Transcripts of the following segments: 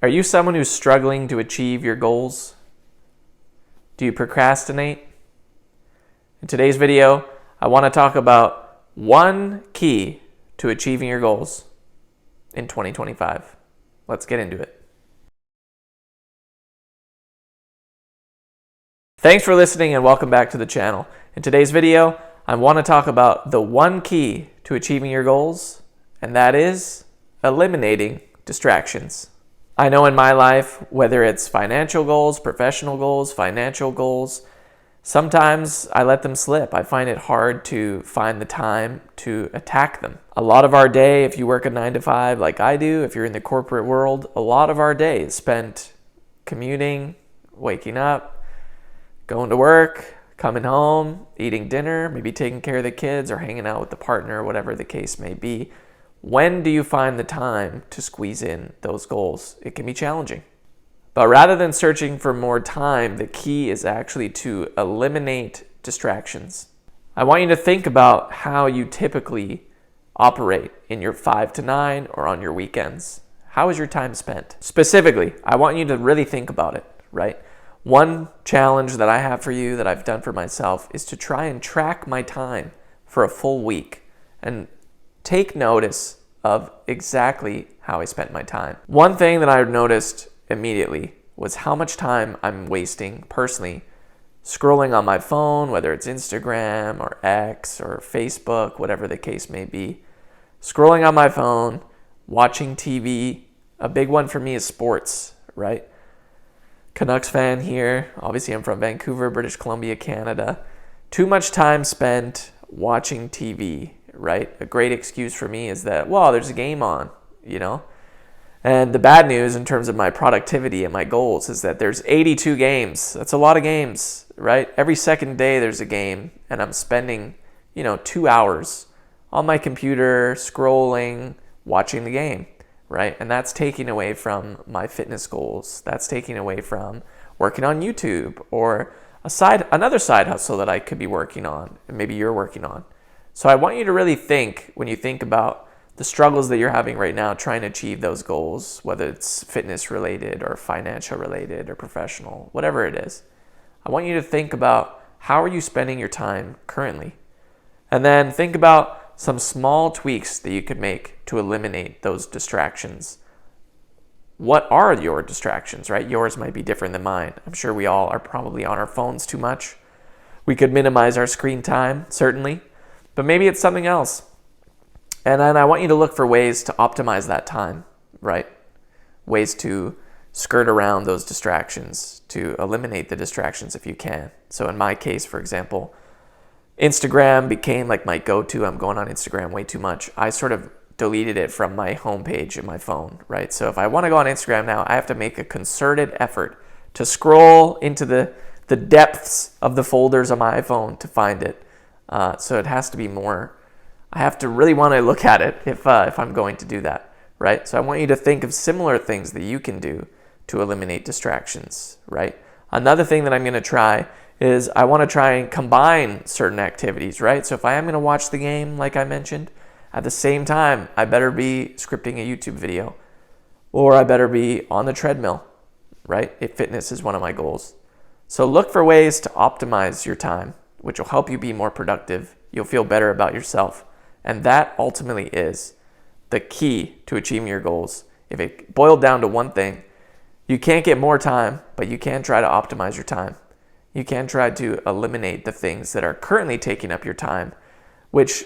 Are you someone who's struggling to achieve your goals? Do you procrastinate? In today's video, I want to talk about one key to achieving your goals in 2025. Let's get into it. Thanks for listening and welcome back to the channel. In today's video, I want to talk about the one key to achieving your goals, and that is eliminating distractions. I know in my life, whether it's financial goals, professional goals, financial goals, sometimes I let them slip. I find it hard to find the time to attack them. A lot of our day, if you work a 9 to 5 like I do, if you're in the corporate world, a lot of our day is spent commuting, waking up, going to work, coming home, eating dinner, maybe taking care of the kids or hanging out with the partner, whatever the case may be. When do you find the time to squeeze in those goals? It can be challenging. But rather than searching for more time, the key is actually to eliminate distractions. I want you to think about how you typically operate in your 5 to 9 or on your weekends. How is your time spent? Specifically, I want you to really think about it, right? One challenge that I have for you that I've done for myself is to try and track my time for a full week and take notice of exactly how I spent my time. One thing that I noticed immediately was how much time I'm wasting personally scrolling on my phone, whether it's Instagram or X or Facebook, whatever the case may be. Scrolling on my phone, watching TV. A big one for me is sports, right? Canucks fan here. Obviously, I'm from Vancouver, British Columbia, Canada. Too much time spent watching TV, right? A great excuse for me is that, well, there's a game on, you know? And the bad news in terms of my productivity and my goals is that there's 82 games. That's a lot of games, right? Every second day there's a game, and I'm spending, 2 hours on my computer, scrolling, watching the game, right? And that's taking away from my fitness goals. That's taking away from working on YouTube or another side hustle that I could be working on, and maybe you're working on. So I want you to really think, when you think about the struggles that you're having right now, trying to achieve those goals, whether it's fitness related or financial related or professional, whatever it is. I want you to think about how are you spending your time currently? And then think about some small tweaks that you could make to eliminate those distractions. What are your distractions, right? Yours might be different than mine. I'm sure we all are probably on our phones too much. We could minimize our screen time, certainly. But maybe it's something else. And then I want you to look for ways to optimize that time, right? Ways to skirt around those distractions, to eliminate the distractions if you can. So in my case, for example, Instagram became like my go-to. I'm going on Instagram way too much. I sort of deleted it from my homepage in my phone, right? So if I want to go on Instagram now, I have to make a concerted effort to scroll into the depths of the folders on my iPhone to find it. So it has to be more, I have to really want to look at it if I'm going to do that, right? So I want you to think of similar things that you can do to eliminate distractions, right? Another thing that I'm going to try is I want to try and combine certain activities, right? So if I am going to watch the game, like I mentioned, at the same time, I better be scripting a YouTube video, or I better be on the treadmill, right? If fitness is one of my goals. So look for ways to optimize your time, which will help you be more productive. You'll feel better about yourself. And that ultimately is the key to achieving your goals. If it boiled down to one thing, you can't get more time, but you can try to optimize your time. You can try to eliminate the things that are currently taking up your time, which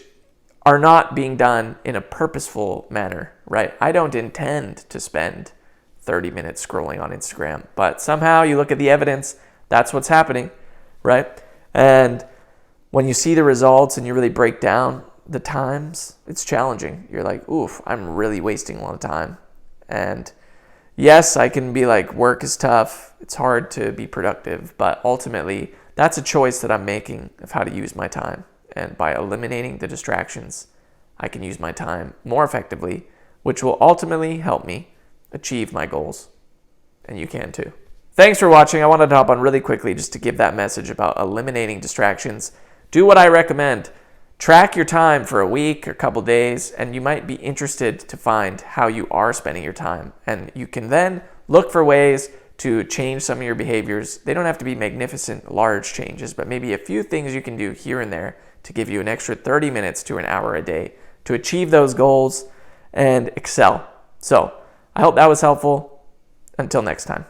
are not being done in a purposeful manner, right? I don't intend to spend 30 minutes scrolling on Instagram, but somehow you look at the evidence, that's what's happening, right? And when you see the results and you really break down the times, it's challenging. You're like, oof, I'm really wasting a lot of time. And yes, I can be like, work is tough. It's hard to be productive. But ultimately, that's a choice that I'm making of how to use my time. And by eliminating the distractions, I can use my time more effectively, which will ultimately help me achieve my goals. And you can too. Thanks for watching. I wanted to hop on really quickly just to give that message about eliminating distractions. Do what I recommend. Track your time for a week or a couple days, and you might be interested to find how you are spending your time. And you can then look for ways to change some of your behaviors. They don't have to be magnificent, large changes, but maybe a few things you can do here and there to give you an extra 30 minutes to an hour a day to achieve those goals and excel. So I hope that was helpful. Until next time.